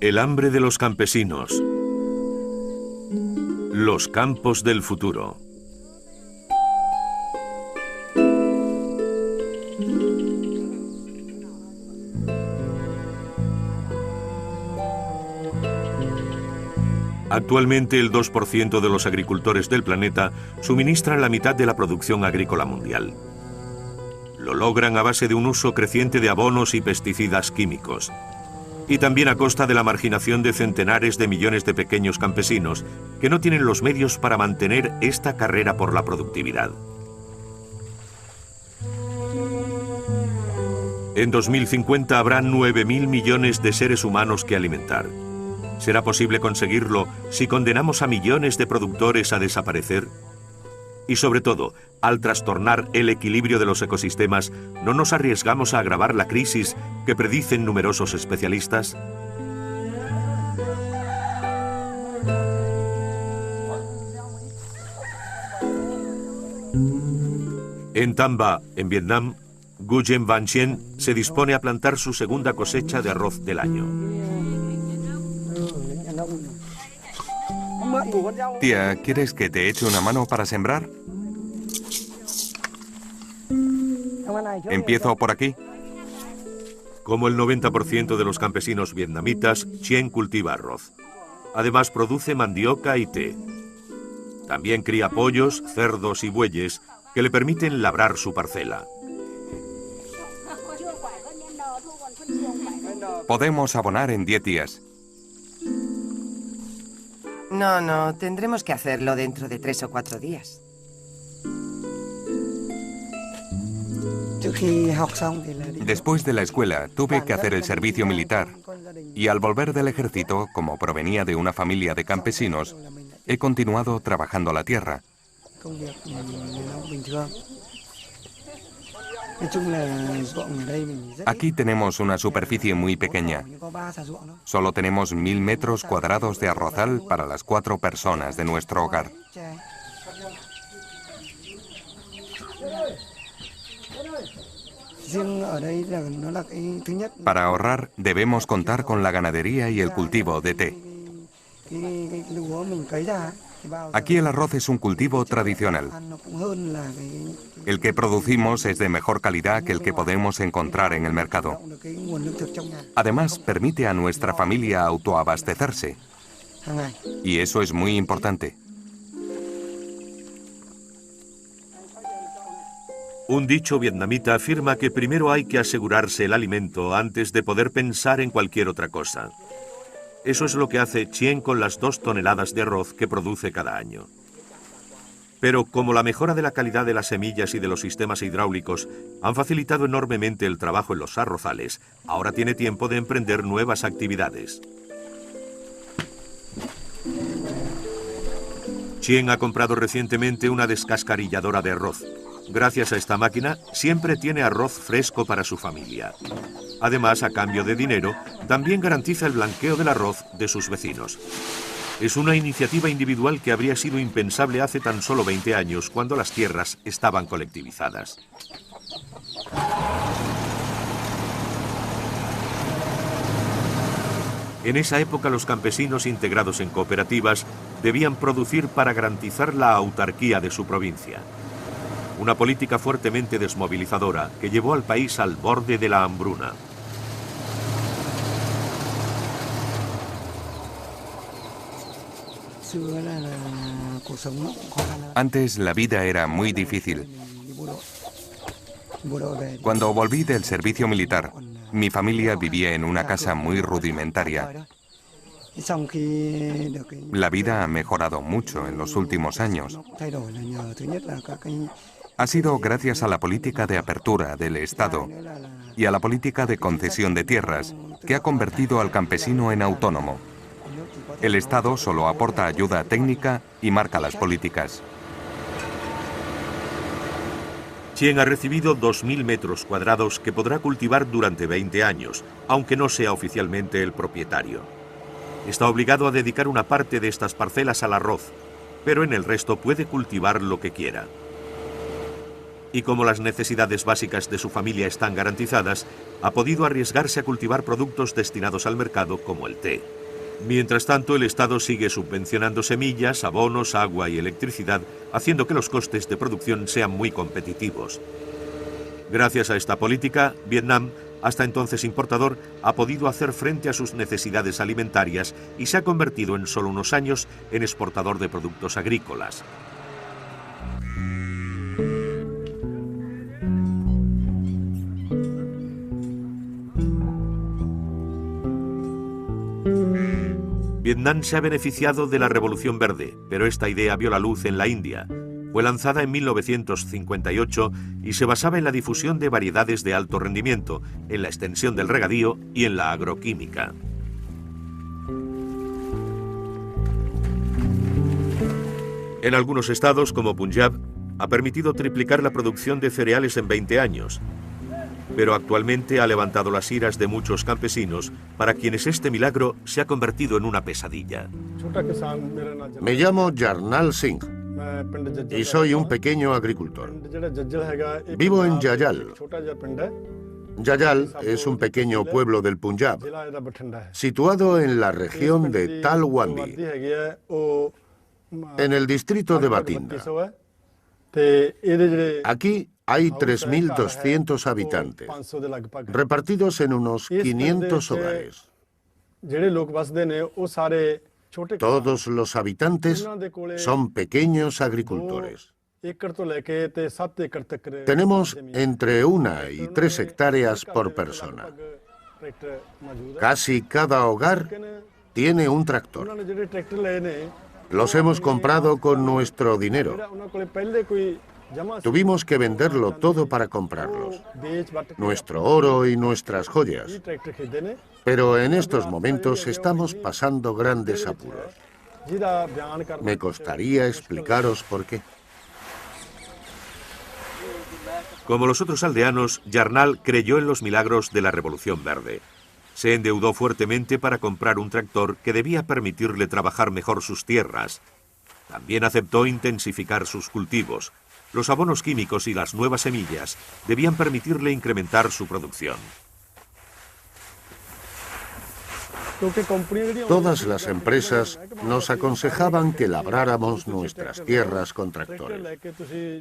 El hambre de los campesinos. Los campos del futuro. Actualmente el 2% de los agricultores del planeta suministran la mitad de la producción agrícola mundial. Lo logran a base de un uso creciente de abonos y pesticidas químicos. Y también a costa de la marginación de centenares de millones de pequeños campesinos que no tienen los medios para mantener esta carrera por la productividad. En 2050 habrá 9.000 millones de seres humanos que alimentar. ¿Será posible conseguirlo si condenamos a millones de productores a desaparecer? Y sobre todo, al trastornar el equilibrio de los ecosistemas, ¿no nos arriesgamos a agravar la crisis que predicen numerosos especialistas? En Tam Va, en Vietnam, Nguyen Van Chien se dispone a plantar su segunda cosecha de arroz del año. Tía, ¿quieres que te eche una mano para sembrar? ¿Empiezo por aquí? Como el 90% de los campesinos vietnamitas, Chien cultiva arroz. Además produce mandioca y té. También cría pollos, cerdos y bueyes que le permiten labrar su parcela. Podemos abonar en 10 días. No, tendremos que hacerlo dentro de 3 o 4 días. Después de la escuela tuve que hacer el servicio militar y al volver del ejército, como provenía de una familia de campesinos, he continuado trabajando la tierra. Aquí tenemos una superficie muy pequeña. Solo tenemos 1000 metros cuadrados de arrozal para las 4 personas de nuestro hogar. Para ahorrar debemos contar con la ganadería y el cultivo de té. Aquí el arroz es un cultivo tradicional. El que producimos es de mejor calidad que el que podemos encontrar en el mercado. Además, permite a nuestra familia autoabastecerse. Y eso es muy importante. Un dicho vietnamita afirma que primero hay que asegurarse el alimento antes de poder pensar en cualquier otra cosa. Eso es lo que hace Chien con las 2 toneladas de arroz que produce cada año. Pero como la mejora de la calidad de las semillas y de los sistemas hidráulicos han facilitado enormemente el trabajo en los arrozales, ahora tiene tiempo de emprender nuevas actividades. Chien ha comprado recientemente una descascarilladora de arroz. Gracias a esta máquina, siempre tiene arroz fresco para su familia. Además, a cambio de dinero, también garantiza el blanqueo del arroz de sus vecinos. Es una iniciativa individual que habría sido impensable hace tan solo 20 años, cuando las tierras estaban colectivizadas. En esa época, los campesinos integrados en cooperativas debían producir para garantizar la autarquía de su provincia. Una política fuertemente desmovilizadora que llevó al país al borde de la hambruna. Antes la vida era muy difícil. Cuando volví del servicio militar, mi familia vivía en una casa muy rudimentaria. La vida ha mejorado mucho en los últimos años. Ha sido gracias a la política de apertura del Estado y a la política de concesión de tierras, que ha convertido al campesino en autónomo. El Estado solo aporta ayuda técnica y marca las políticas. Chien ha recibido 2.000 metros cuadrados que podrá cultivar durante 20 años, aunque no sea oficialmente el propietario. Está obligado a dedicar una parte de estas parcelas al arroz, pero en el resto puede cultivar lo que quiera. Y como las necesidades básicas de su familia están garantizadas, ha podido arriesgarse a cultivar productos destinados al mercado como el té. Mientras tanto, el Estado sigue subvencionando semillas, abonos, agua y electricidad, haciendo que los costes de producción sean muy competitivos. Gracias a esta política, Vietnam, hasta entonces importador, ha podido hacer frente a sus necesidades alimentarias y se ha convertido en solo unos años en exportador de productos agrícolas. Vietnam se ha beneficiado de la Revolución Verde, pero esta idea vio la luz en la India. Fue lanzada en 1958 y se basaba en la difusión de variedades de alto rendimiento, en la extensión del regadío y en la agroquímica. En algunos estados, como Punjab, ha permitido triplicar la producción de cereales en 20 años. Pero actualmente ha levantado las iras de muchos campesinos, para quienes este milagro se ha convertido en una pesadilla. Me llamo Jarnal Singh y soy un pequeño agricultor. Vivo en Jajal. Jajal es un pequeño pueblo del Punjab, situado en la región de Talwandi, en el distrito de Bathinda. Aquí hay 3.200 habitantes, repartidos en unos 500 hogares. Todos los habitantes son pequeños agricultores. Tenemos entre 1 y 3 hectáreas por persona. Casi cada hogar tiene un tractor. Los hemos comprado con nuestro dinero. Tuvimos que venderlo todo para comprarlos, nuestro oro y nuestras joyas. Pero en estos momentos estamos pasando grandes apuros. Me costaría explicaros por qué. Como los otros aldeanos, Jarnal creyó en los milagros de la Revolución Verde. Se endeudó fuertemente para comprar un tractor que debía permitirle trabajar mejor sus tierras. También aceptó intensificar sus cultivos. Los abonos químicos y las nuevas semillas debían permitirle incrementar su producción. Todas las empresas nos aconsejaban que labráramos nuestras tierras con tractores.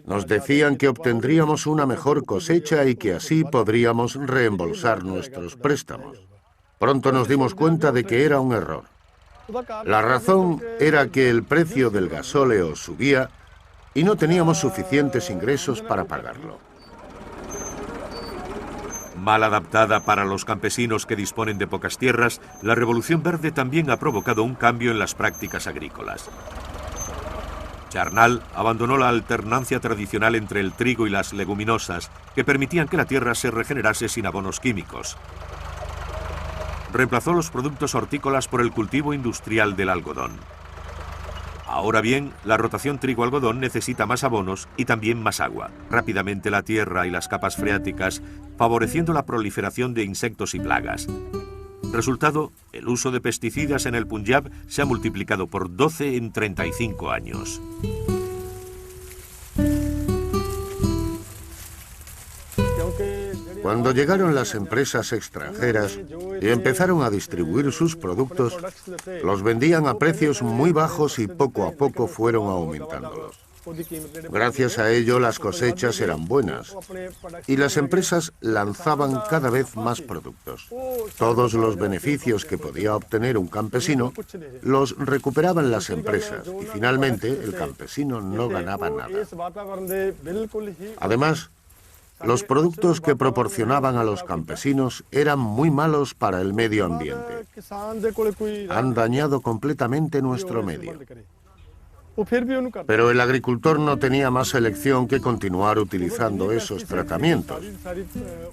Nos decían que obtendríamos una mejor cosecha y que así podríamos reembolsar nuestros préstamos. Pronto nos dimos cuenta de que era un error. La razón era que el precio del gasóleo subía y no teníamos suficientes ingresos para pagarlo. Mal adaptada para los campesinos que disponen de pocas tierras, la Revolución Verde también ha provocado un cambio en las prácticas agrícolas. Jarnal abandonó la alternancia tradicional entre el trigo y las leguminosas, que permitían que la tierra se regenerase sin abonos químicos. Reemplazó los productos hortícolas por el cultivo industrial del algodón. Ahora bien, la rotación trigo-algodón necesita más abonos y también más agua. Rápidamente la tierra y las capas freáticas, favoreciendo la proliferación de insectos y plagas. Resultado, el uso de pesticidas en el Punjab se ha multiplicado por 12 en 35 años. Cuando llegaron las empresas extranjeras y empezaron a distribuir sus productos, los vendían a precios muy bajos y poco a poco fueron aumentándolos. Gracias a ello, las cosechas eran buenas y las empresas lanzaban cada vez más productos. Todos los beneficios que podía obtener un campesino los recuperaban las empresas y finalmente el campesino no ganaba nada. Además, los productos que proporcionaban a los campesinos eran muy malos para el medio ambiente. Han dañado completamente nuestro medio. Pero el agricultor no tenía más elección que continuar utilizando esos tratamientos.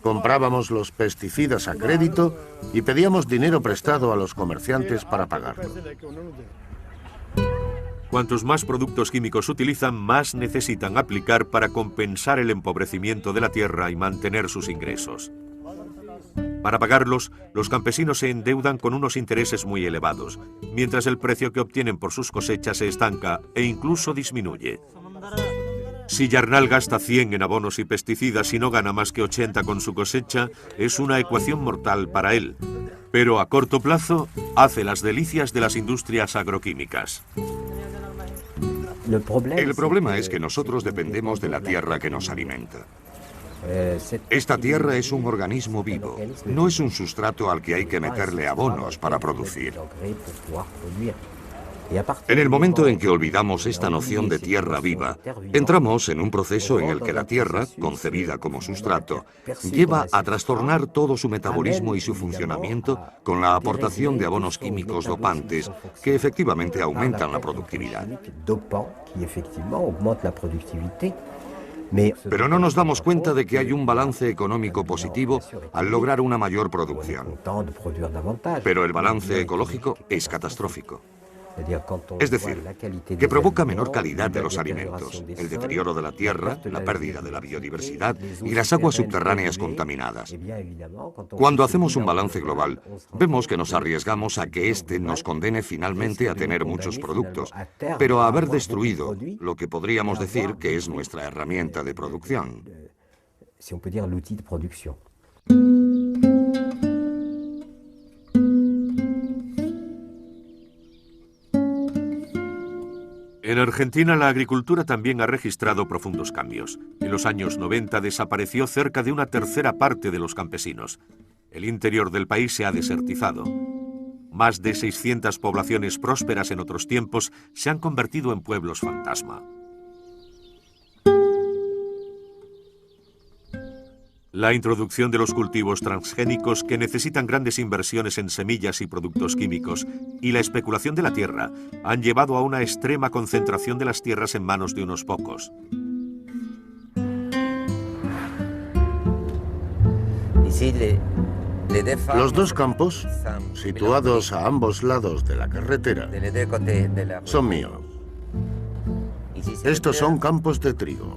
Comprábamos los pesticidas a crédito y pedíamos dinero prestado a los comerciantes para pagarlo. Cuantos más productos químicos utilizan, más necesitan aplicar para compensar el empobrecimiento de la tierra y mantener sus ingresos. Para pagarlos, los campesinos se endeudan con unos intereses muy elevados, mientras el precio que obtienen por sus cosechas se estanca e incluso disminuye. Si Yarnall gasta 100 en abonos y pesticidas y no gana más que 80 con su cosecha, es una ecuación mortal para él. Pero a corto plazo, hace las delicias de las industrias agroquímicas. El problema es que nosotros dependemos de la tierra que nos alimenta. Esta tierra es un organismo vivo, no es un sustrato al que hay que meterle abonos para producir. En el momento en que olvidamos esta noción de tierra viva, entramos en un proceso en el que la tierra, concebida como sustrato, lleva a trastornar todo su metabolismo y su funcionamiento con la aportación de abonos químicos dopantes que efectivamente aumentan la productividad. Pero no nos damos cuenta de que hay un balance económico positivo al lograr una mayor producción. Pero el balance ecológico es catastrófico. Es decir, que provoca menor calidad de los alimentos, el deterioro de la tierra, la pérdida de la biodiversidad y las aguas subterráneas contaminadas. Cuando hacemos un balance global, vemos que nos arriesgamos a que este nos condene finalmente a tener muchos productos, pero a haber destruido lo que podríamos decir que es nuestra herramienta de producción. En Argentina la agricultura también ha registrado profundos cambios. En los años 90 desapareció cerca de una tercera parte de los campesinos. El interior del país se ha desertizado. Más de 600 poblaciones prósperas en otros tiempos se han convertido en pueblos fantasma. La introducción de los cultivos transgénicos que necesitan grandes inversiones en semillas y productos químicos y la especulación de la tierra han llevado a una extrema concentración de las tierras en manos de unos pocos. Los dos campos, situados a ambos lados de la carretera, son míos. Estos son campos de trigo.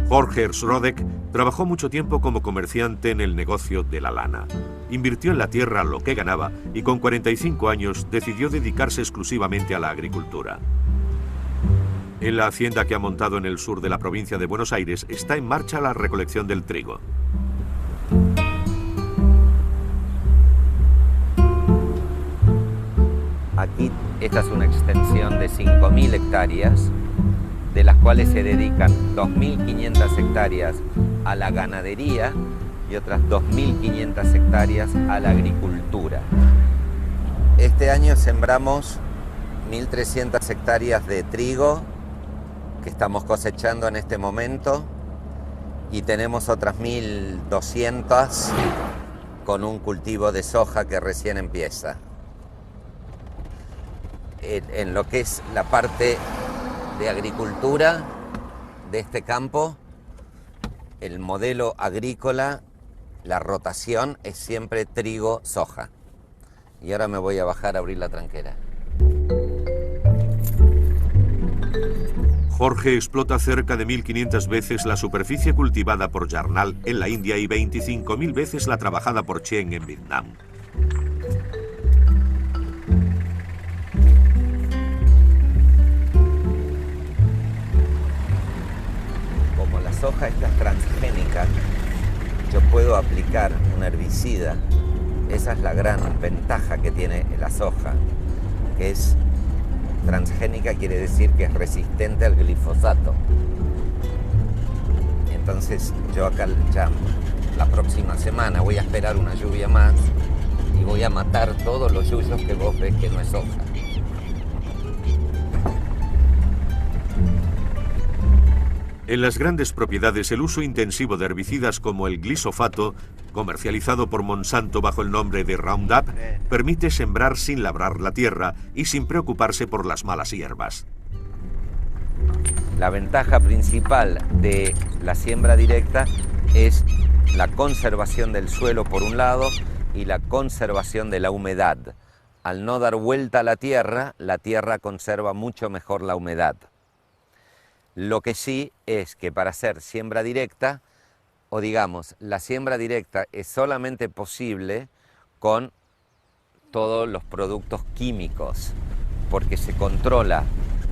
Jorge Schrodek trabajó mucho tiempo como comerciante en el negocio de la lana. Invirtió en la tierra lo que ganaba y con 45 años decidió dedicarse exclusivamente a la agricultura. En la hacienda que ha montado en el sur de la provincia de Buenos Aires está en marcha la recolección del trigo. Aquí, esta es una extensión de 5.000 hectáreas, de las cuales se dedican 2.500 hectáreas a la ganadería y otras 2.500 hectáreas a la agricultura. Este año sembramos 1.300 hectáreas de trigo que estamos cosechando en este momento y tenemos otras 1.200 con un cultivo de soja que recién empieza. En lo que es la parte de agricultura de este campo, el modelo agrícola, la rotación es siempre trigo-soja. Y ahora me voy a bajar a abrir la tranquera. Jorge explota cerca de 1.500 veces la superficie cultivada por Yarnall en la India y 25.000 veces la trabajada por Chen en Vietnam. La soja esta es transgénica, yo puedo aplicar un herbicida. Esa es la gran ventaja que tiene la soja, que es transgénica, quiere decir que es resistente al glifosato. Entonces yo acá ya la próxima semana voy a esperar una lluvia más y voy a matar todos los yuyos que vos ves que no es soja. En las grandes propiedades, el uso intensivo de herbicidas como el glisofato, comercializado por Monsanto bajo el nombre de Roundup, permite sembrar sin labrar la tierra y sin preocuparse por las malas hierbas. La ventaja principal de la siembra directa es la conservación del suelo por un lado y la conservación de la humedad. Al no dar vuelta a la tierra conserva mucho mejor la humedad. Lo que sí es que para hacer siembra directa, o digamos, la siembra directa es solamente posible con todos los productos químicos, porque se controla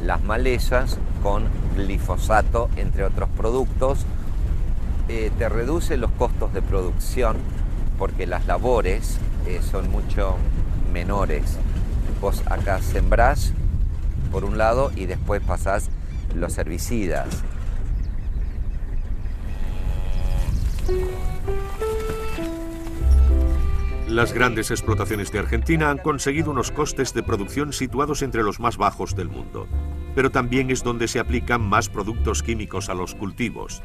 las malezas con glifosato, entre otros productos. Te reduce los costos de producción porque las labores son mucho menores. Vos acá sembrás por un lado y después pasás los herbicidas. Las grandes explotaciones de Argentina han conseguido unos costes de producción situados entre los más bajos del mundo, pero también es donde se aplican más productos químicos a los cultivos.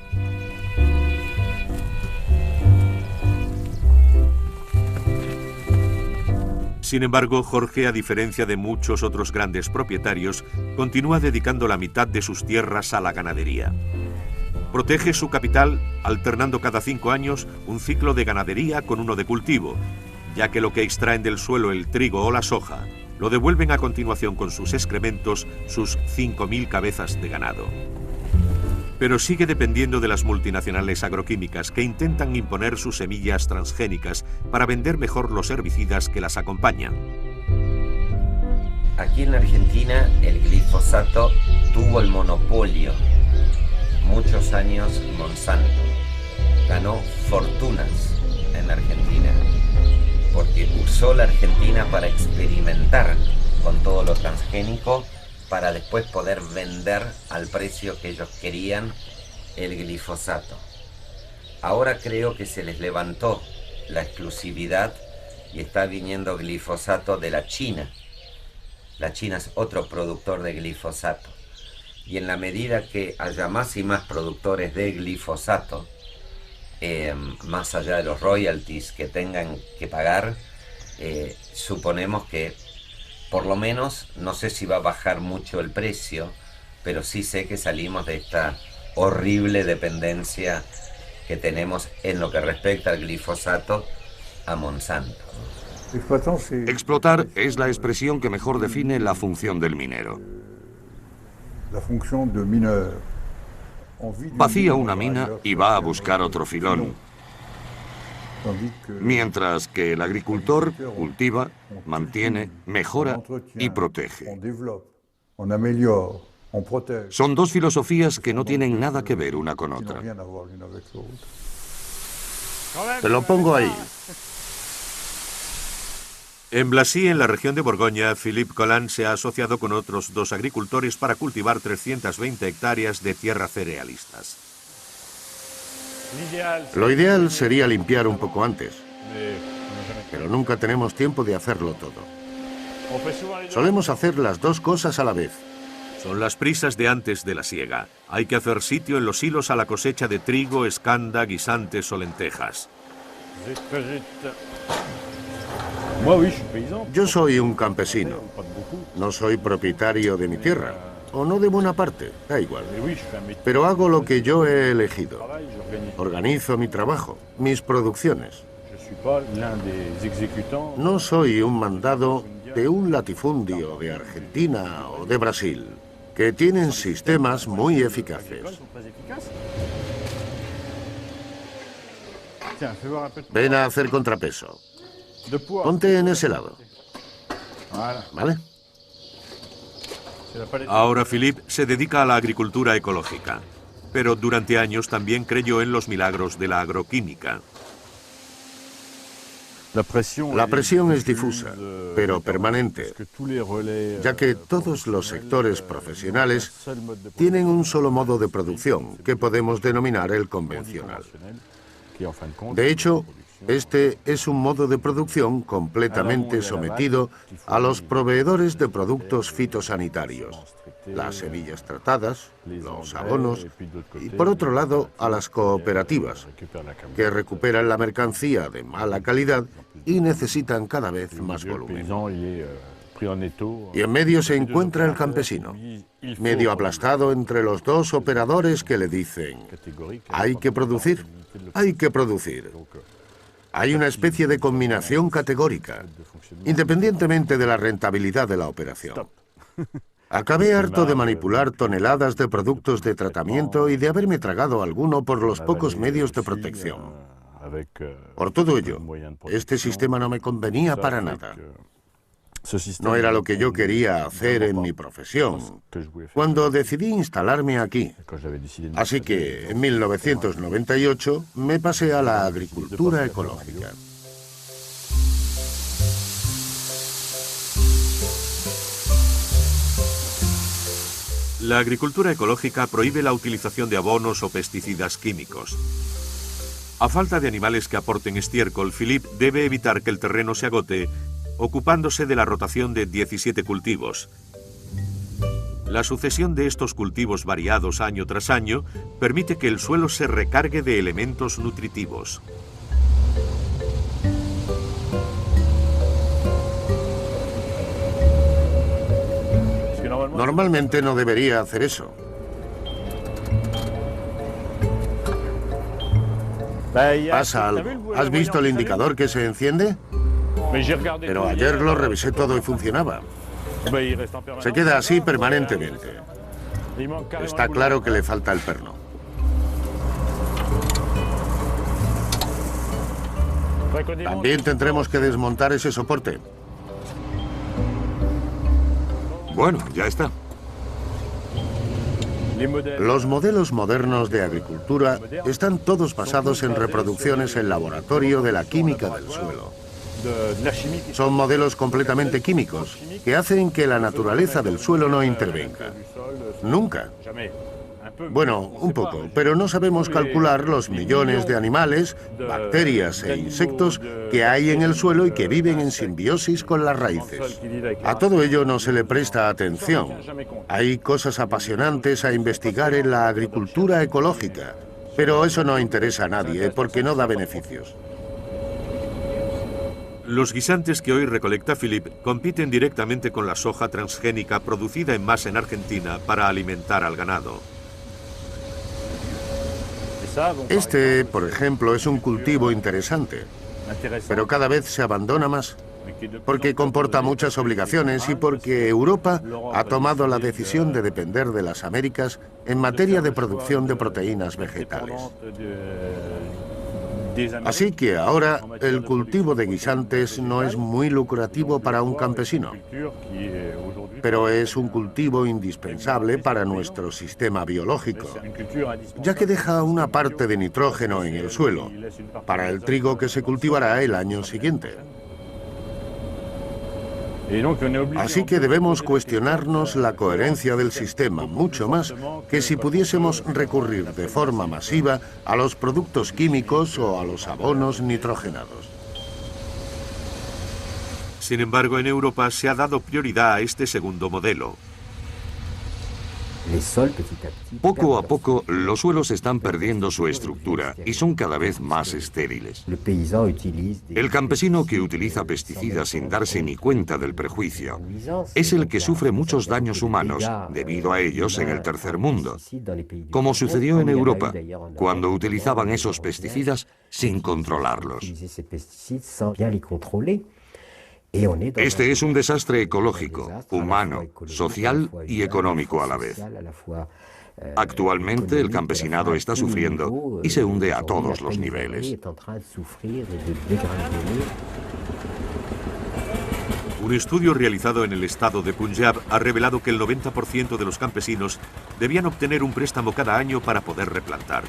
Sin embargo, Jorge, a diferencia de muchos otros grandes propietarios, continúa dedicando la mitad de sus tierras a la ganadería. Protege su capital alternando cada 5 años un ciclo de ganadería con uno de cultivo, ya que lo que extraen del suelo, el trigo o la soja, lo devuelven a continuación con sus excrementos sus 5.000 cabezas de ganado. Pero sigue dependiendo de las multinacionales agroquímicas que intentan imponer sus semillas transgénicas para vender mejor los herbicidas que las acompañan. Aquí en la Argentina el glifosato tuvo el monopolio. Muchos años Monsanto ganó fortunas en la Argentina porque usó la Argentina para experimentar con todo lo transgénico para después poder vender al precio que ellos querían el glifosato. Ahora creo que se les levantó la exclusividad y está viniendo glifosato de la China. La China es otro productor de glifosato. Y en la medida que haya más y más productores de glifosato, más allá de los royalties que tengan que pagar, suponemos que por lo menos, no sé si va a bajar mucho el precio, pero sí sé que salimos de esta horrible dependencia que tenemos en lo que respecta al glifosato a Monsanto. Explotar es la expresión que mejor define la función del minero. Vacía una mina y va a buscar otro filón, mientras que el agricultor cultiva, mantiene, mejora y protege. Son dos filosofías que no tienen nada que ver una con otra. Te lo pongo ahí. En Blasí, en la región de Borgoña, Philippe Collin se ha asociado con otros 2 agricultores para cultivar 320 hectáreas de tierra cerealistas. Lo ideal sería limpiar un poco antes, pero nunca tenemos tiempo de hacerlo todo. Solemos hacer las 2 cosas a la vez. Son las prisas de antes de la siega. Hay que hacer sitio en los hilos a la cosecha de trigo, escanda, guisantes o lentejas. Yo soy un campesino. No soy propietario de mi tierra, o no de buena parte, da igual. Pero hago lo que yo he elegido. Organizo mi trabajo, mis producciones. No soy un mandado de un latifundio de Argentina o de Brasil, que tienen sistemas muy eficaces. Ven a hacer contrapeso. Ponte en ese lado. ¿Vale? Ahora Philippe se dedica a la agricultura ecológica, pero durante años también creyó en los milagros de la agroquímica. La presión es difusa, pero permanente, ya que todos los sectores profesionales tienen un solo modo de producción, que podemos denominar el convencional. De hecho, este es un modo de producción completamente sometido a los proveedores de productos fitosanitarios, las semillas tratadas, los abonos y, por otro lado, a las cooperativas, que recuperan la mercancía de mala calidad y necesitan cada vez más volumen. Y en medio se encuentra el campesino, medio aplastado entre los 2 operadores que le dicen: hay que producir, hay que producir. Hay una especie de combinación categórica, independientemente de la rentabilidad de la operación. Acabé harto de manipular toneladas de productos de tratamiento y de haberme tragado alguno por los pocos medios de protección. Por todo ello, este sistema no me convenía para nada. No era lo que yo quería hacer en mi profesión cuando decidí instalarme aquí. Así que en 1998 me pasé a la agricultura ecológica. La agricultura ecológica prohíbe la utilización de abonos o pesticidas químicos. A falta de animales que aporten estiércol, Philippe debe evitar que el terreno se agote, ocupándose de la rotación de 17 cultivos. La sucesión de estos cultivos variados año tras año permite que el suelo se recargue de elementos nutritivos. Normalmente no debería hacer eso. Pasa algo. ¿Has visto el indicador que se enciende? Pero ayer lo revisé todo y funcionaba. Se queda así permanentemente. Está claro que le falta el perno. También tendremos que desmontar ese soporte. Bueno, ya está. Los modelos modernos de agricultura están todos basados en reproducciones en laboratorio de la química del suelo. Son modelos completamente químicos que hacen que la naturaleza del suelo no intervenga. Nunca. Bueno, un poco, pero no sabemos calcular los millones de animales, bacterias e insectos que hay en el suelo y que viven en simbiosis con las raíces. A todo ello no se le presta atención. Hay cosas apasionantes a investigar en la agricultura ecológica, pero eso no interesa a nadie porque no da beneficios. Los guisantes que hoy recolecta Philippe compiten directamente con la soja transgénica producida en masa en Argentina para alimentar al ganado. Este, por ejemplo, es un cultivo interesante, pero cada vez se abandona más, porque comporta muchas obligaciones y porque Europa ha tomado la decisión de depender de las Américas en materia de producción de proteínas vegetales. Así que ahora el cultivo de guisantes no es muy lucrativo para un campesino, pero es un cultivo indispensable para nuestro sistema biológico, ya que deja una parte de nitrógeno en el suelo para el trigo que se cultivará el año siguiente. Así que debemos cuestionarnos la coherencia del sistema mucho más que si pudiésemos recurrir de forma masiva a los productos químicos o a los abonos nitrogenados. Sin embargo, en Europa se ha dado prioridad a este segundo modelo. Poco a poco, los suelos están perdiendo su estructura y son cada vez más estériles. El campesino que utiliza pesticidas sin darse ni cuenta del perjuicio es el que sufre muchos daños humanos debido a ellos en el tercer mundo, como sucedió en Europa, cuando utilizaban esos pesticidas sin controlarlos. Este es un desastre ecológico, humano, social y económico a la vez. Actualmente el campesinado está sufriendo y se hunde a todos los niveles. Un estudio realizado en el estado de Punjab ha revelado que el 90% de los campesinos debían obtener un préstamo cada año para poder replantar.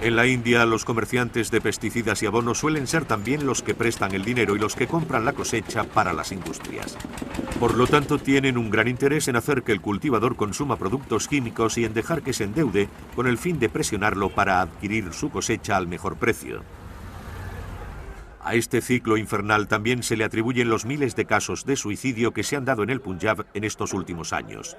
En la India, los comerciantes de pesticidas y abonos suelen ser también los que prestan el dinero y los que compran la cosecha para las industrias. Por lo tanto, tienen un gran interés en hacer que el cultivador consuma productos químicos y en dejar que se endeude con el fin de presionarlo para adquirir su cosecha al mejor precio. A este ciclo infernal también se le atribuyen los miles de casos de suicidio que se han dado en el Punjab en estos últimos años.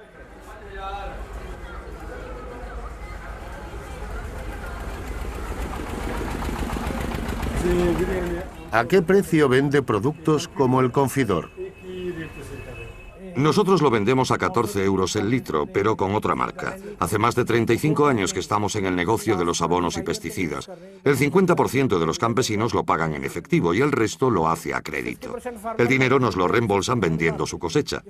¿A qué precio vende productos como el Confidor? Nosotros lo vendemos a 14 euros el litro, pero con otra marca. Hace más de 35 años que estamos en el negocio de los abonos y pesticidas. El 50% de los campesinos lo pagan en efectivo y el resto lo hace a crédito. El dinero nos lo reembolsan vendiendo su cosecha.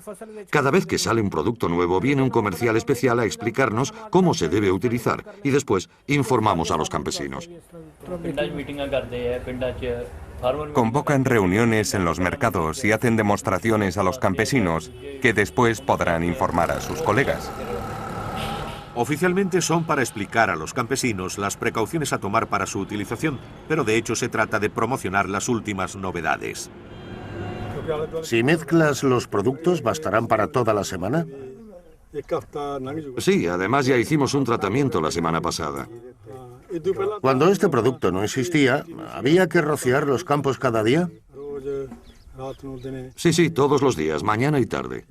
Cada vez que sale un producto nuevo, viene un comercial especial a explicarnos cómo se debe utilizar y después informamos a los campesinos. Convocan reuniones en los mercados y hacen demostraciones a los campesinos que después podrán informar a sus colegas. Oficialmente son para explicar a los campesinos las precauciones a tomar para su utilización, pero de hecho se trata de promocionar las últimas novedades. Si mezclas los productos, ¿bastarán para toda la semana? Sí, además ya hicimos un tratamiento la semana pasada. Cuando este producto no existía, ¿había que rociar los campos cada día? Sí, todos los días, mañana y tarde.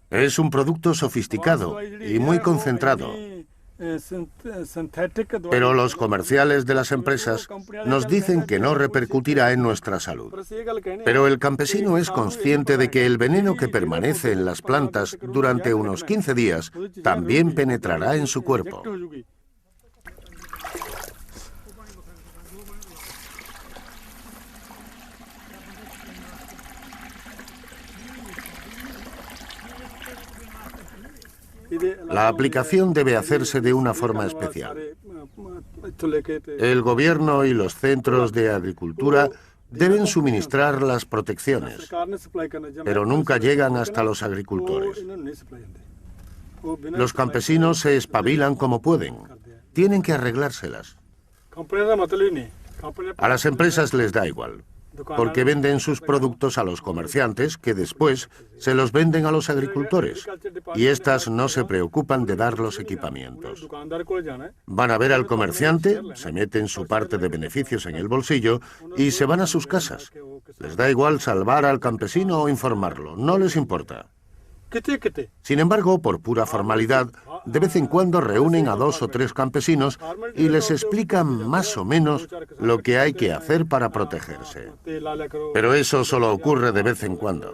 Es un producto sofisticado y muy concentrado. Pero los comerciales de las empresas nos dicen que no repercutirá en nuestra salud. Pero el campesino es consciente de que el veneno que permanece en las plantas durante unos 15 días también penetrará en su cuerpo. La aplicación debe hacerse de una forma especial. El gobierno y los centros de agricultura deben suministrar las protecciones, pero nunca llegan hasta los agricultores. Los campesinos se espabilan como pueden. Tienen que arreglárselas. A las empresas les da igual, porque venden sus productos a los comerciantes, que después se los venden a los agricultores, y éstas no se preocupan de dar los equipamientos. Van a ver al comerciante, se meten su parte de beneficios en el bolsillo y se van a sus casas. Les da igual salvar al campesino o informarlo, no les importa. Sin embargo, por pura formalidad, de vez en cuando reúnen a 2 o 3 campesinos y les explican más o menos lo que hay que hacer para protegerse. Pero eso solo ocurre de vez en cuando.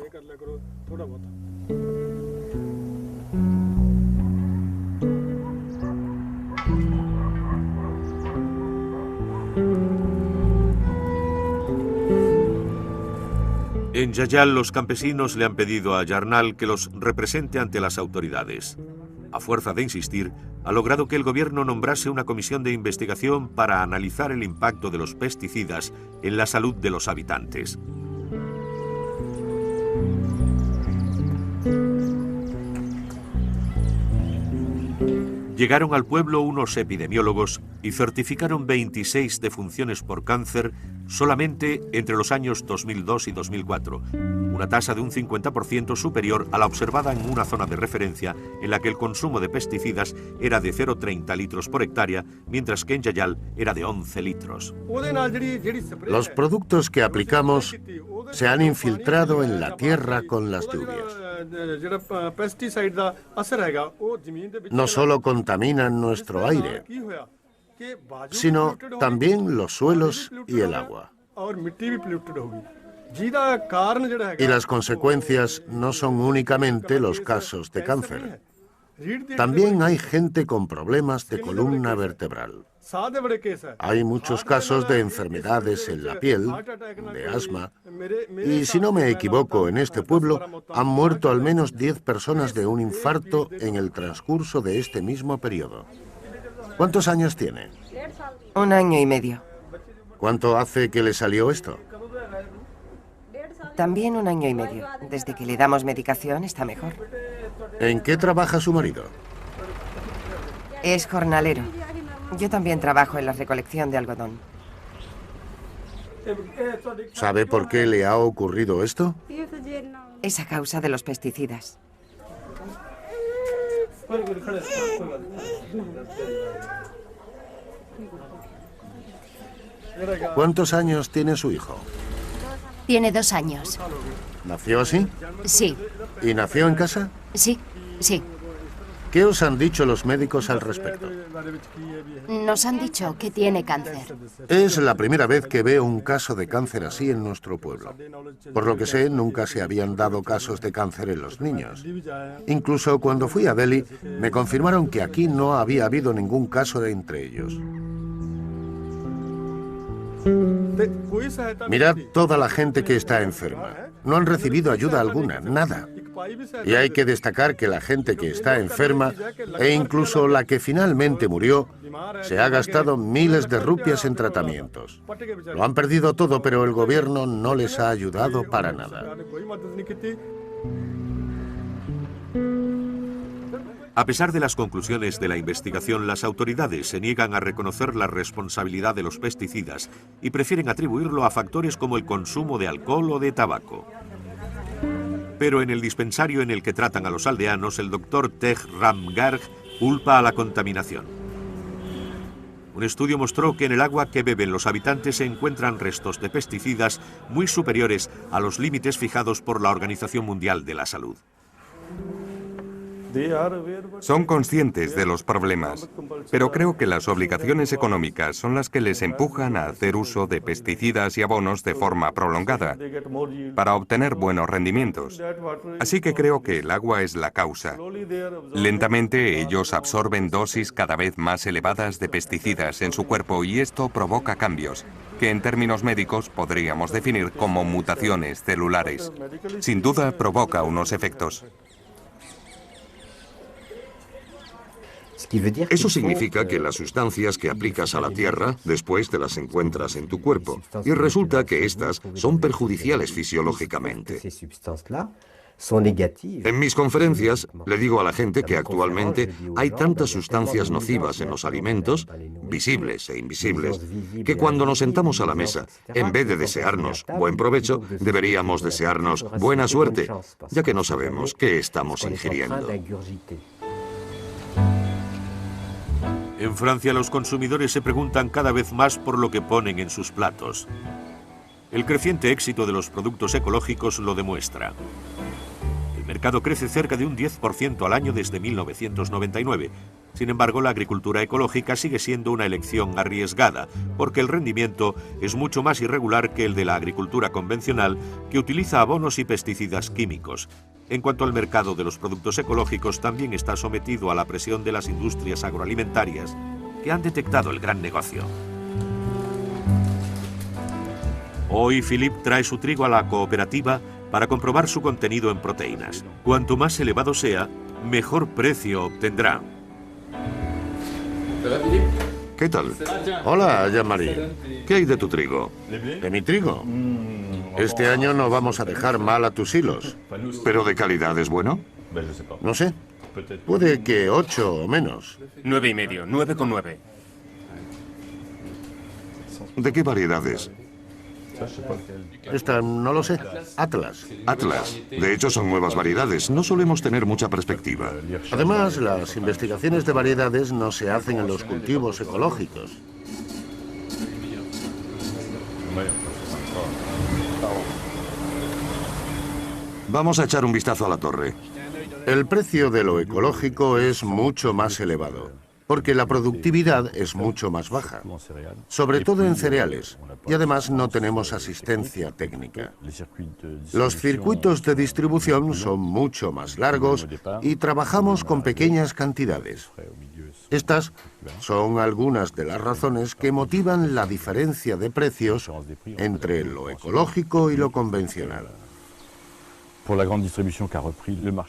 En Yayal, los campesinos le han pedido a Yarnal que los represente ante las autoridades. A fuerza de insistir, ha logrado que el gobierno nombrase una comisión de investigación para analizar el impacto de los pesticidas en la salud de los habitantes. Llegaron al pueblo unos epidemiólogos y certificaron 26 defunciones por cáncer solamente entre los años 2002 y 2004, una tasa de un 50% superior a la observada en una zona de referencia en la que el consumo de pesticidas era de 0,30 litros por hectárea, mientras que en Yayal era de 11 litros. Los productos que aplicamos se han infiltrado en la tierra con las lluvias. No solo contaminan nuestro aire, sino también los suelos y el agua. Y las consecuencias no son únicamente los casos de cáncer. También hay gente con problemas de columna vertebral. Hay muchos casos de enfermedades en la piel, de asma, y si no me equivoco, en este pueblo han muerto al menos 10 personas de un infarto en el transcurso de este mismo periodo. ¿Cuántos años tiene? 1 año y medio. ¿Cuánto hace que le salió esto? También 1 año y medio. Desde que le damos medicación está mejor. ¿En qué trabaja su marido? Es jornalero. Yo también trabajo en la recolección de algodón. ¿Sabe por qué le ha ocurrido esto? Es a causa de los pesticidas. ¿Cuántos años tiene su hijo? Tiene 2 años. ¿Nació así? Sí, ¿Y nació en casa? sí. ¿Qué os han dicho los médicos al respecto? Nos han dicho que tiene cáncer. Es la primera vez que veo un caso de cáncer así en nuestro pueblo. Por lo que sé, nunca se habían dado casos de cáncer en los niños. Incluso cuando fui a Delhi, me confirmaron que aquí no había habido ningún caso de entre ellos. Mirad toda la gente que está enferma. No han recibido ayuda alguna, nada. Y hay que destacar que la gente que está enferma, e incluso la que finalmente murió, se ha gastado miles de rupias en tratamientos. Lo han perdido todo, pero el gobierno no les ha ayudado para nada. A pesar de las conclusiones de la investigación, las autoridades se niegan a reconocer la responsabilidad de los pesticidas y prefieren atribuirlo a factores como el consumo de alcohol o de tabaco. Pero en el dispensario en el que tratan a los aldeanos, el doctor Tej Ram Garg culpa a la contaminación. Un estudio mostró que en el agua que beben los habitantes se encuentran restos de pesticidas muy superiores a los límites fijados por la Organización Mundial de la Salud. Son conscientes de los problemas, pero creo que las obligaciones económicas son las que les empujan a hacer uso de pesticidas y abonos de forma prolongada para obtener buenos rendimientos. Así que creo que el agua es la causa. Lentamente ellos absorben dosis cada vez más elevadas de pesticidas en su cuerpo y esto provoca cambios que en términos médicos podríamos definir como mutaciones celulares. Sin duda provoca unos efectos. Eso significa que las sustancias que aplicas a la tierra después te las encuentras en tu cuerpo y resulta que estas son perjudiciales fisiológicamente. En mis conferencias le digo a la gente que actualmente hay tantas sustancias nocivas en los alimentos, visibles e invisibles, que cuando nos sentamos a la mesa, en vez de desearnos buen provecho, deberíamos desearnos buena suerte, ya que no sabemos qué estamos ingiriendo. En Francia, los consumidores se preguntan cada vez más por lo que ponen en sus platos. El creciente éxito de los productos ecológicos lo demuestra. El mercado crece cerca de un 10% al año desde 1999. Sin embargo, la agricultura ecológica sigue siendo una elección arriesgada, porque el rendimiento es mucho más irregular que el de la agricultura convencional, que utiliza abonos y pesticidas químicos. En cuanto al mercado de los productos ecológicos, también está sometido a la presión de las industrias agroalimentarias, que han detectado el gran negocio. Hoy, Philippe trae su trigo a la cooperativa para comprobar su contenido en proteínas. Cuanto más elevado sea, mejor precio obtendrá. ¿Qué tal? Hola, Jean-Marie. ¿Qué hay de tu trigo? ¿De mi trigo? Este año no vamos a dejar mal a tus hilos. ¿Pero de calidad es bueno? No sé. Puede que 8 o menos. 9,5, 9,9. ¿De qué variedades? Esta no lo sé. Atlas. Atlas. De hecho, son nuevas variedades. No solemos tener mucha perspectiva. Además, las investigaciones de variedades no se hacen en los cultivos ecológicos. Vamos a echar un vistazo a la torre. El precio de lo ecológico es mucho más elevado, porque la productividad es mucho más baja, sobre todo en cereales, y además no tenemos asistencia técnica. Los circuitos de distribución son mucho más largos y trabajamos con pequeñas cantidades. Estas son algunas de las razones que motivan la diferencia de precios entre lo ecológico y lo convencional.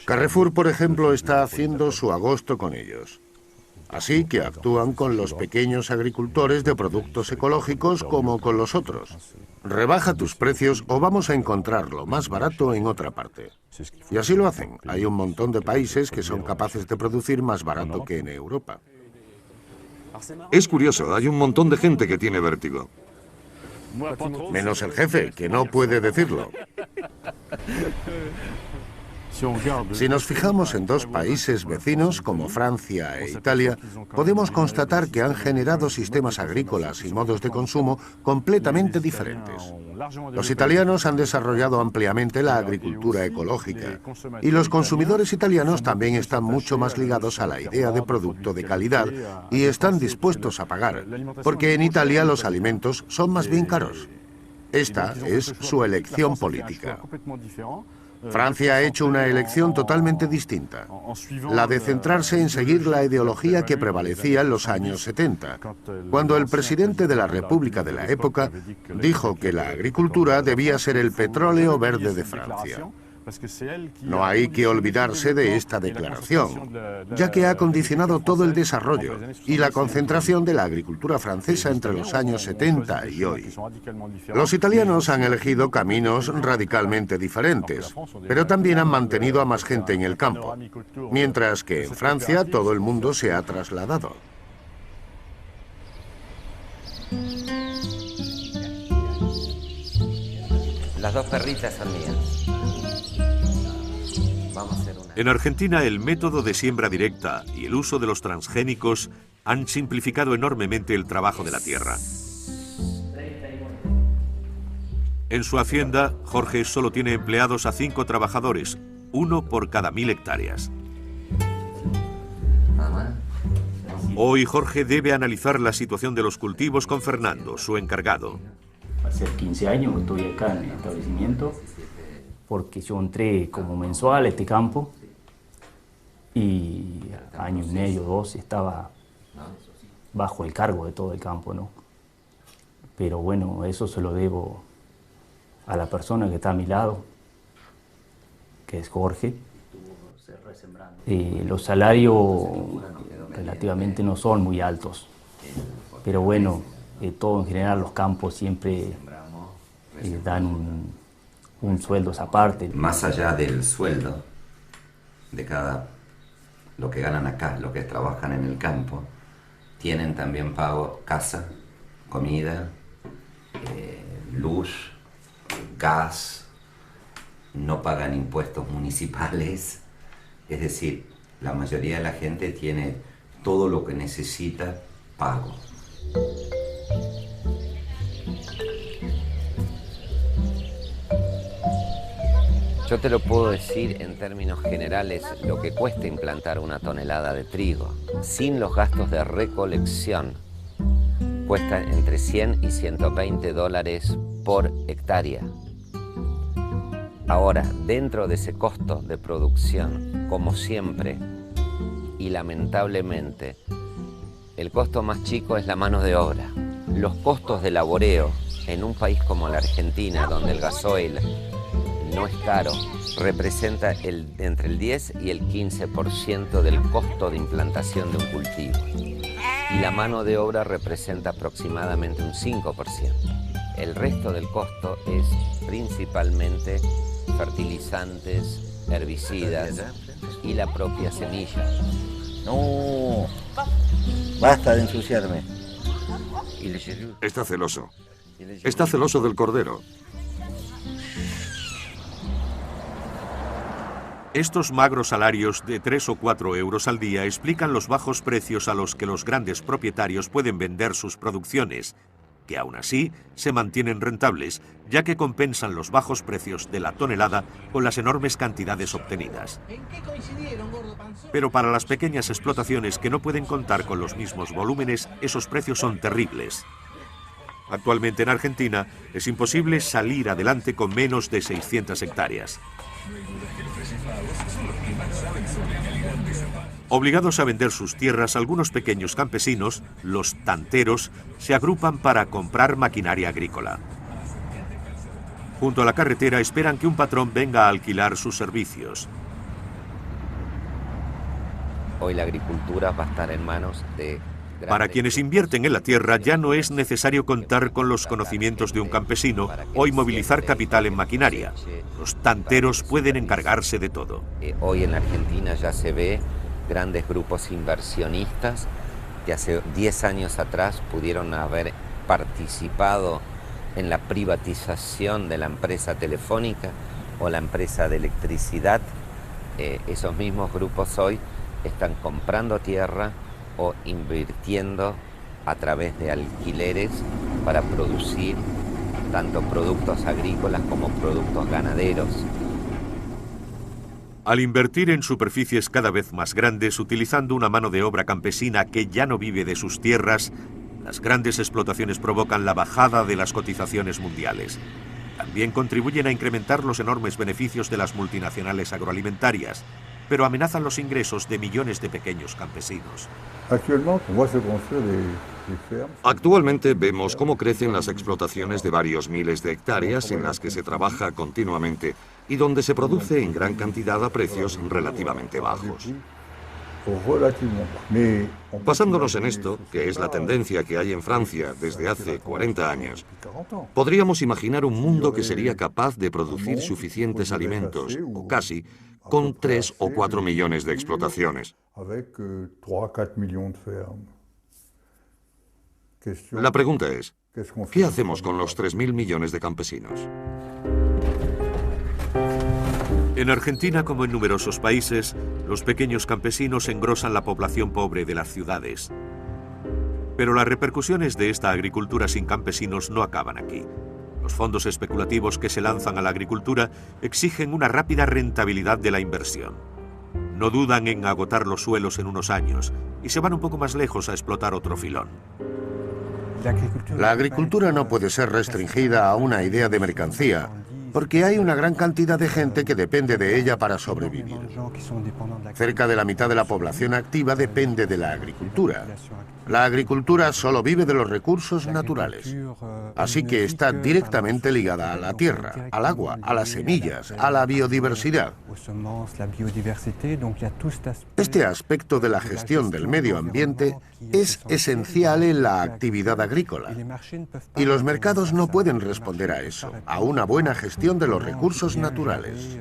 Carrefour, por ejemplo, está haciendo su agosto con ellos. Así que actúan con los pequeños agricultores de productos ecológicos como con los otros. Rebaja tus precios o vamos a encontrarlo más barato en otra parte. Y así lo hacen. Hay un montón de países que son capaces de producir más barato que en Europa. Es curioso, hay un montón de gente que tiene vértigo. Menos el jefe, que no puede decirlo. Si nos fijamos en dos países vecinos como Francia e Italia, podemos constatar que han generado sistemas agrícolas y modos de consumo completamente diferentes. Los italianos han desarrollado ampliamente la agricultura ecológica y los consumidores italianos también están mucho más ligados a la idea de producto de calidad y están dispuestos a pagar, porque en Italia los alimentos son más bien caros. Esta es su elección política. Francia ha hecho una elección totalmente distinta, la de centrarse en seguir la ideología que prevalecía en los años 70, cuando el presidente de la República de la época dijo que la agricultura debía ser el petróleo verde de Francia. No hay que olvidarse de esta declaración, ya que ha condicionado todo el desarrollo y la concentración de la agricultura francesa entre los años 70 y hoy. Los italianos han elegido caminos radicalmente diferentes, pero también han mantenido a más gente en el campo, mientras que en Francia todo el mundo se ha trasladado. Las dos perritas son mías. Vamos a hacer una. En Argentina, el método de siembra directa y el uso de los transgénicos han simplificado enormemente el trabajo de la tierra. En su hacienda, Jorge solo tiene empleados a 5 trabajadores, 1 por cada 1000 hectáreas. Hoy Jorge debe analizar la situación de los cultivos con Fernando, su encargado. Hace 15 años que estoy acá en el establecimiento, porque yo entré como mensual a este campo y año y medio, 2, estaba bajo el cargo de todo el campo, ¿no? Pero bueno, eso se lo debo a la persona que está a mi lado, que es Jorge. Los salarios relativamente no son muy altos, pero bueno, todo en general, los campos siempre dan un sueldo aparte. Más allá del sueldo de lo que ganan acá, lo que trabajan en el campo, tienen también pago casa, comida, luz, gas, no pagan impuestos municipales, es decir, la mayoría de la gente tiene todo lo que necesita pago. Yo te lo puedo decir en términos generales lo que cuesta implantar una tonelada de trigo. Sin los gastos de recolección, cuesta entre 100 y 120 dólares por hectárea. Ahora, dentro de ese costo de producción, como siempre, y lamentablemente, el costo más chico es la mano de obra. Los costos de laboreo en un país como la Argentina, donde el gasoil no es caro, representa entre el 10 y el 15% del costo de implantación de un cultivo. Y la mano de obra representa aproximadamente un 5%. El resto del costo es principalmente fertilizantes, herbicidas y la propia semilla. No, basta de ensuciarme. Está celoso. Está celoso del cordero. Estos magros salarios de 3 o 4 euros al día explican los bajos precios a los que los grandes propietarios pueden vender sus producciones, que aún así se mantienen rentables, ya que compensan los bajos precios de la tonelada con las enormes cantidades obtenidas. Pero para las pequeñas explotaciones que no pueden contar con los mismos volúmenes, esos precios son terribles. Actualmente en Argentina es imposible salir adelante con menos de 600 hectáreas. Obligados a vender sus tierras, algunos pequeños campesinos, los tanteros, se agrupan para comprar maquinaria agrícola. Junto a la carretera esperan que un patrón venga a alquilar sus servicios. Hoy la agricultura va a estar en manos de... Para quienes invierten en la tierra ya no es necesario contar con los conocimientos de un campesino o inmovilizar capital en maquinaria. Los tanteros pueden encargarse de todo. Hoy en la Argentina ya se ve grandes grupos inversionistas que hace 10 años atrás pudieron haber participado en la privatización de la empresa telefónica o la empresa de electricidad. Esos mismos grupos hoy están comprando tierra o invirtiendo a través de alquileres para producir tanto productos agrícolas como productos ganaderos. Al invertir en superficies cada vez más grandes, utilizando una mano de obra campesina que ya no vive de sus tierras, las grandes explotaciones provocan la bajada de las cotizaciones mundiales. También contribuyen a incrementar los enormes beneficios de las multinacionales agroalimentarias, pero amenazan los ingresos de millones de pequeños campesinos. Actualmente vemos cómo crecen las explotaciones de varios miles de hectáreas en las que se trabaja continuamente y donde se produce en gran cantidad a precios relativamente bajos. Basándonos en esto, que es la tendencia que hay en Francia desde hace 40 años, podríamos imaginar un mundo que sería capaz de producir suficientes alimentos, o casi, con 3 o 4 millones de explotaciones. La pregunta es, ¿qué hacemos con los 3.000 millones de campesinos? En Argentina, como en numerosos países, los pequeños campesinos engrosan la población pobre de las ciudades. Pero las repercusiones de esta agricultura sin campesinos no acaban aquí. Los fondos especulativos que se lanzan a la agricultura exigen una rápida rentabilidad de la inversión. No dudan en agotar los suelos en unos años y se van un poco más lejos a explotar otro filón. La agricultura no puede ser restringida a una idea de mercancía, porque hay una gran cantidad de gente que depende de ella para sobrevivir. Cerca de la mitad de la población activa depende de la agricultura. La agricultura solo vive de los recursos naturales, así que está directamente ligada a la tierra, al agua, a las semillas, a la biodiversidad. Este aspecto de la gestión del medio ambiente es esencial en la actividad agrícola, y los mercados no pueden responder a eso, a una buena gestión de los recursos naturales.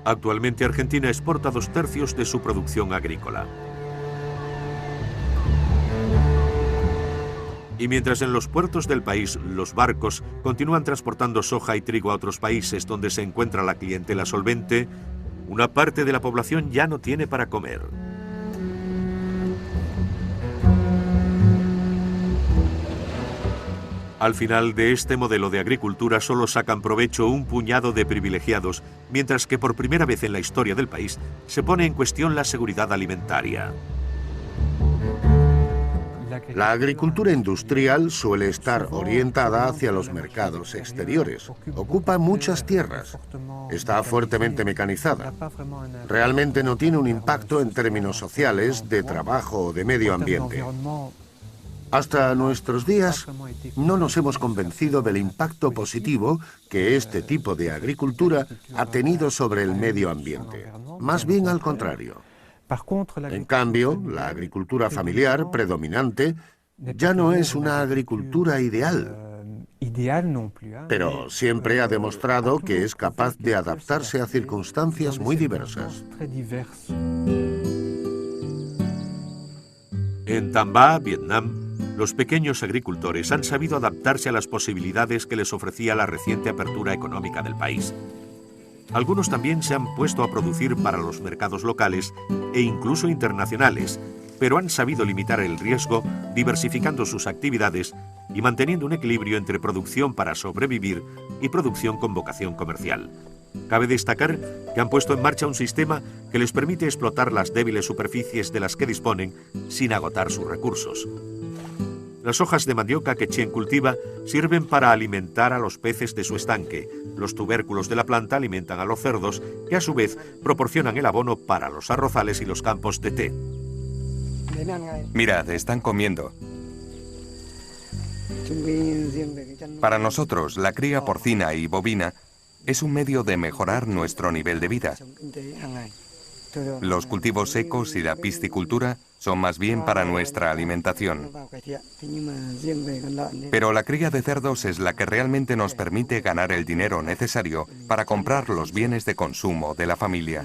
Actualmente Argentina exporta 2/3 de su producción agrícola. Y mientras en los puertos del país los barcos continúan transportando soja y trigo a otros países donde se encuentra la clientela solvente, una parte de la población ya no tiene para comer. Al final de este modelo de agricultura solo sacan provecho un puñado de privilegiados, mientras que por primera vez en la historia del país se pone en cuestión la seguridad alimentaria. La agricultura industrial suele estar orientada hacia los mercados exteriores. Ocupa muchas tierras. Está fuertemente mecanizada. Realmente no tiene un impacto en términos sociales, de trabajo o de medio ambiente. Hasta nuestros días no nos hemos convencido del impacto positivo que este tipo de agricultura ha tenido sobre el medio ambiente. Más bien al contrario. En cambio, la agricultura familiar predominante ya no es una agricultura ideal, pero siempre ha demostrado que es capaz de adaptarse a circunstancias muy diversas. En Tam Va, Vietnam, los pequeños agricultores han sabido adaptarse a las posibilidades que les ofrecía la reciente apertura económica del país. Algunos también se han puesto a producir para los mercados locales e incluso internacionales, pero han sabido limitar el riesgo diversificando sus actividades y manteniendo un equilibrio entre producción para sobrevivir y producción con vocación comercial. Cabe destacar que han puesto en marcha un sistema que les permite explotar las débiles superficies de las que disponen sin agotar sus recursos. Las hojas de mandioca que Chien cultiva sirven para alimentar a los peces de su estanque. Los tubérculos de la planta alimentan a los cerdos, que a su vez proporcionan el abono para los arrozales y los campos de té. Mirad, están comiendo. Para nosotros, la cría porcina y bovina es un medio de mejorar nuestro nivel de vida. Los cultivos secos y la piscicultura son más bien para nuestra alimentación. Pero la cría de cerdos es la que realmente nos permite ganar el dinero necesario para comprar los bienes de consumo de la familia.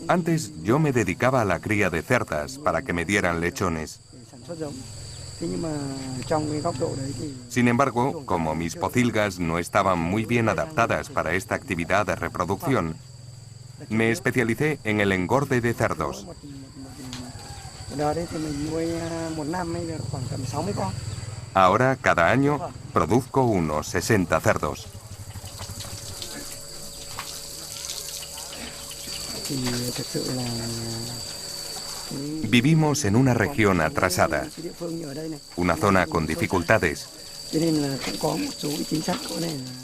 Antes yo me dedicaba a la cría de cerdas para que me dieran lechones. Sin embargo, como mis pocilgas no estaban muy bien adaptadas para esta actividad de reproducción, me especialicé en el engorde de cerdos. Ahora, cada año, produzco unos 60 cerdos. Vivimos en una región atrasada, una zona con dificultades.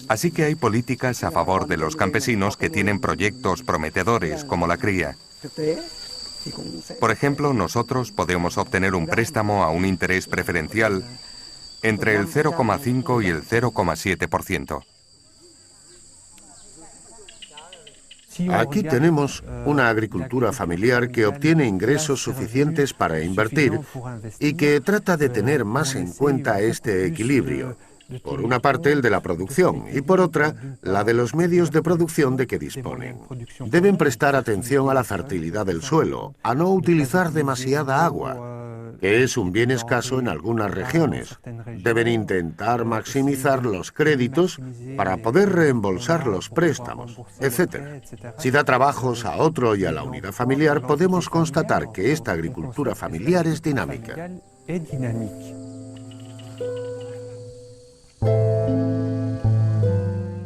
Así que hay políticas a favor de los campesinos que tienen proyectos prometedores como la cría. Por ejemplo, nosotros podemos obtener un préstamo a un interés preferencial entre el 0,5 y el 0,7%. Aquí tenemos una agricultura familiar que obtiene ingresos suficientes para invertir y que trata de tener más en cuenta este equilibrio. Por una parte, el de la producción y por otra, la de los medios de producción de que disponen. Deben prestar atención a la fertilidad del suelo, a no utilizar demasiada agua, que es un bien escaso en algunas regiones. Deben intentar maximizar los créditos para poder reembolsar los préstamos, etc. Si da trabajos a otro y a la unidad familiar, podemos constatar que esta agricultura familiar es dinámica.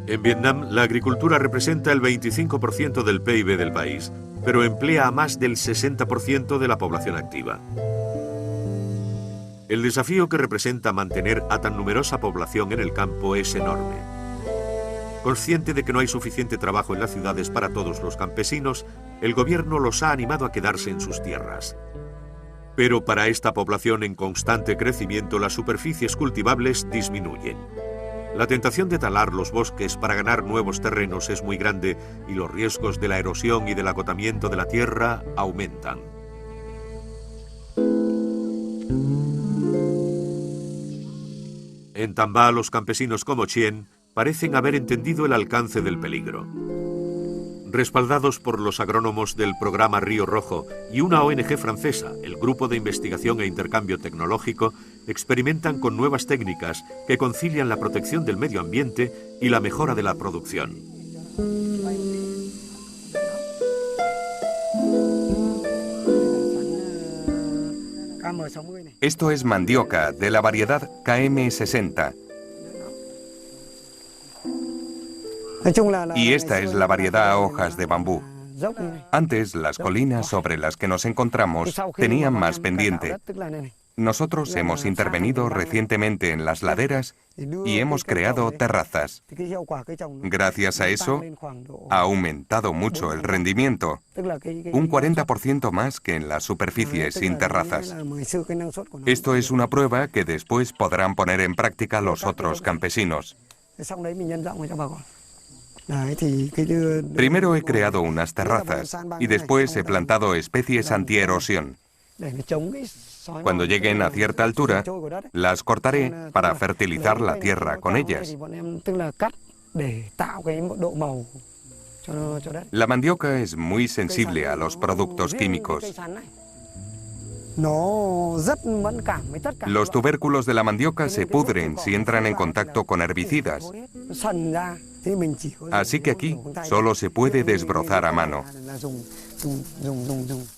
En Vietnam, la agricultura representa el 25% del PIB del país, pero emplea a más del 60% de la población activa. El desafío que representa mantener a tan numerosa población en el campo es enorme. Consciente de que no hay suficiente trabajo en las ciudades para todos los campesinos, el gobierno los ha animado a quedarse en sus tierras. Pero para esta población en constante crecimiento, las superficies cultivables disminuyen. La tentación de talar los bosques para ganar nuevos terrenos es muy grande y los riesgos de la erosión y del agotamiento de la tierra aumentan. En Tambá, los campesinos como Chien parecen haber entendido el alcance del peligro. Respaldados por los agrónomos del programa Río Rojo y una ONG francesa, el Grupo de Investigación e Intercambio Tecnológico, experimentan con nuevas técnicas que concilian la protección del medio ambiente y la mejora de la producción. Esto es mandioca de la variedad KM60. Y esta es la variedad a hojas de bambú. Antes, las colinas sobre las que nos encontramos tenían más pendiente. Nosotros hemos intervenido recientemente en las laderas y hemos creado terrazas. Gracias a eso, ha aumentado mucho el rendimiento, un 40% más que en las superficies sin terrazas. Esto es una prueba que después podrán poner en práctica los otros campesinos. Primero he creado unas terrazas y después he plantado especies antierosión. Cuando lleguen a cierta altura, las cortaré para fertilizar la tierra con ellas. La mandioca es muy sensible a los productos químicos. Los tubérculos de la mandioca se pudren si entran en contacto con herbicidas. Así que aquí solo se puede desbrozar a mano.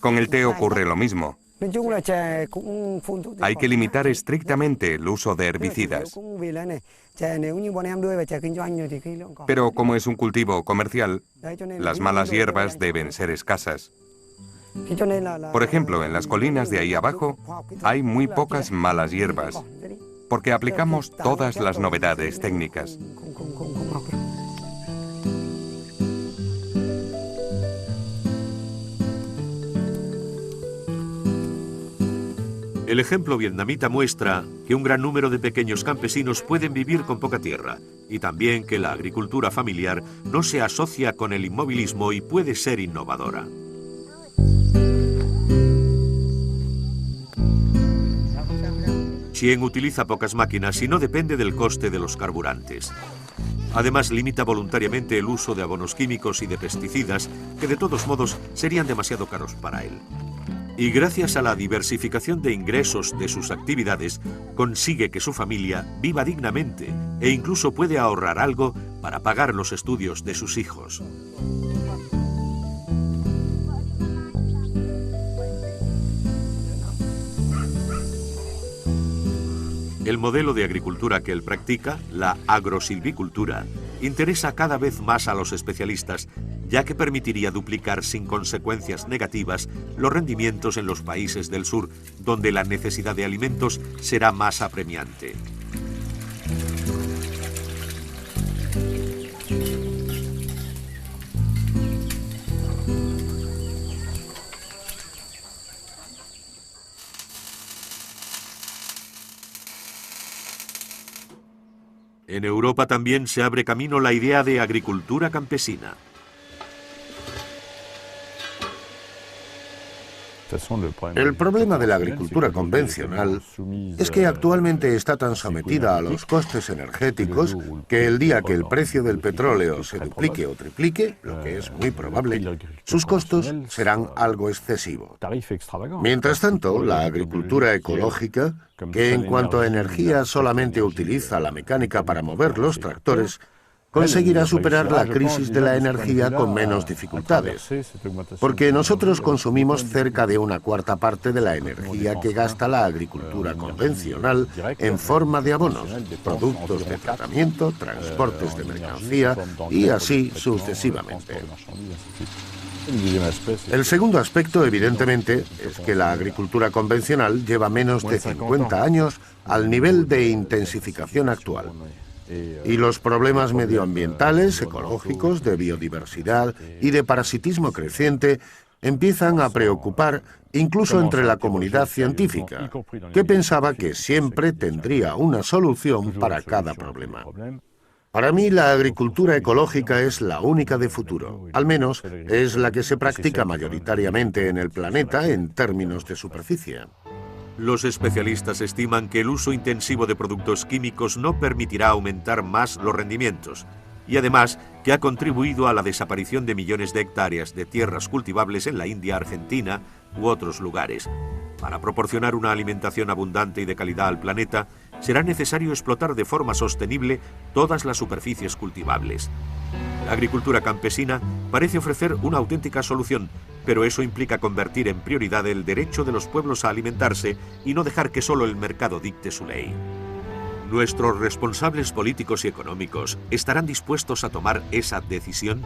Con el té ocurre lo mismo. Hay que limitar estrictamente el uso de herbicidas. Pero como es un cultivo comercial, las malas hierbas deben ser escasas. Por ejemplo, en las colinas de ahí abajo hay muy pocas malas hierbas, porque aplicamos todas las novedades técnicas. El ejemplo vietnamita muestra que un gran número de pequeños campesinos pueden vivir con poca tierra y también que la agricultura familiar no se asocia con el inmovilismo y puede ser innovadora. Chien utiliza pocas máquinas y no depende del coste de los carburantes. Además, limita voluntariamente el uso de abonos químicos y de pesticidas que de todos modos serían demasiado caros para él. Y gracias a la diversificación de ingresos de sus actividades, consigue que su familia viva dignamente e incluso puede ahorrar algo para pagar los estudios de sus hijos. El modelo de agricultura que él practica, la agrosilvicultura, interesa cada vez más a los especialistas, ya que permitiría duplicar sin consecuencias negativas los rendimientos en los países del sur, donde la necesidad de alimentos será más apremiante. En Europa también se abre camino la idea de agricultura campesina. El problema de la agricultura convencional es que actualmente está tan sometida a los costes energéticos que el día que el precio del petróleo se duplique o triplique, lo que es muy probable, sus costos serán algo excesivos. Mientras tanto, la agricultura ecológica, que en cuanto a energía solamente utiliza la mecánica para mover los tractores, conseguirá superar la crisis de la energía con menos dificultades, porque nosotros consumimos cerca de 1/4 parte de la energía que gasta la agricultura convencional en forma de abonos, productos de tratamiento, transportes de mercancía y así sucesivamente. El segundo aspecto, evidentemente, es que la agricultura convencional lleva menos de 50 años al nivel de intensificación actual. Y los problemas medioambientales, ecológicos, de biodiversidad y de parasitismo creciente empiezan a preocupar incluso entre la comunidad científica, que pensaba que siempre tendría una solución para cada problema. Para mí, la agricultura ecológica es la única de futuro, al menos es la que se practica mayoritariamente en el planeta en términos de superficie. Los especialistas estiman que el uso intensivo de productos químicos no permitirá aumentar más los rendimientos y además que ha contribuido a la desaparición de millones de hectáreas de tierras cultivables en la India, Argentina u otros lugares. Para proporcionar una alimentación abundante y de calidad al planeta, será necesario explotar de forma sostenible todas las superficies cultivables. La agricultura campesina parece ofrecer una auténtica solución, pero eso implica convertir en prioridad el derecho de los pueblos a alimentarse y no dejar que solo el mercado dicte su ley. ¿Nuestros responsables políticos y económicos estarán dispuestos a tomar esa decisión?